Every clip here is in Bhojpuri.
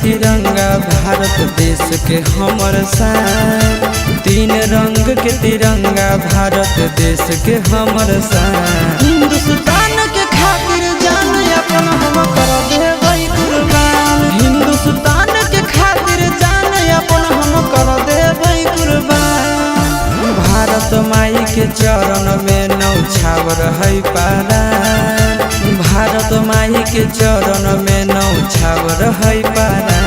तिरंगा भारत देश के हमर शान। तीन रंग के तिरंगा भारत देश के हमर शान। हिंदुस्तान के खातिर जान अपन हम कर देबै कुर्बान। हिंदुस्तान के खातिर जान अपन हम कर देबै कुर्बान। भारत माई के चरण में नौछावर है पारान। भारत माई के चरण में नौछावर है पारान।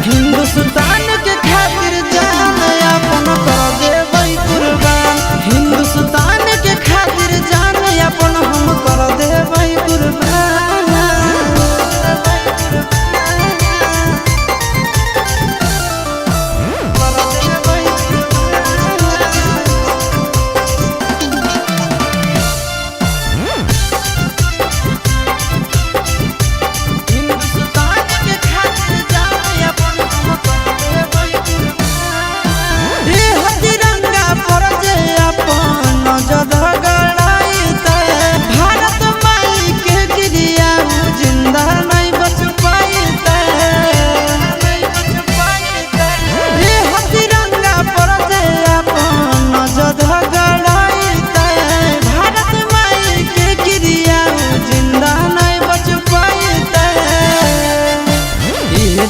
हिंदुस्तान के खातिर जान अपन कर देबै कुर्बान। हिंदुस्तान के खातिर जान अपन हम कर देबै कुर्बान।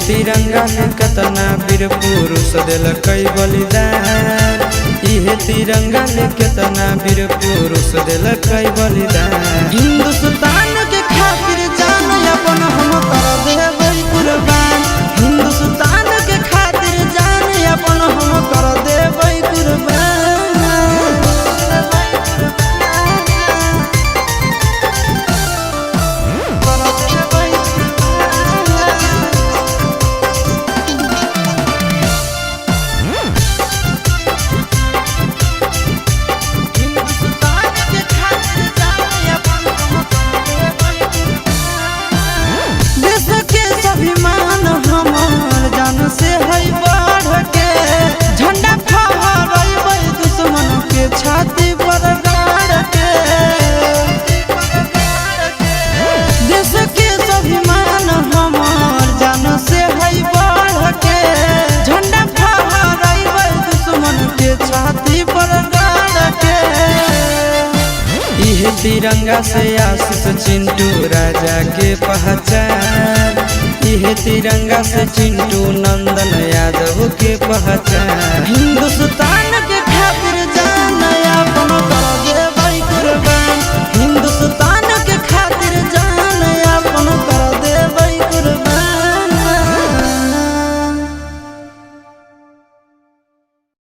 तिरंगा में कतना वीर पुरुष दिलकै बलिदान। इहे तिरंगा में कितना वीर पुरुष दिलकै बलिदान। हिंदुस्तान के खातिर जान अपन हम कर देबै कुर्बान। हिंदुस्तान के खातिर जान अपन हम कर देबै कुर्बान। से है बढ़ के झंडा फहराइबै दुश्मन के छाती पर गाड़ के। देश के स्वाभिमान हमार जान से है बढ़ के झंडा फहराइबै दुश्मन के छाती पर गाड़ के। इहे तिरंगा से आशीष चिंटू राजा के पहचान। इहे तिरंगा से चिंटू नंदन यादव के पहचान। हिंदुस्तान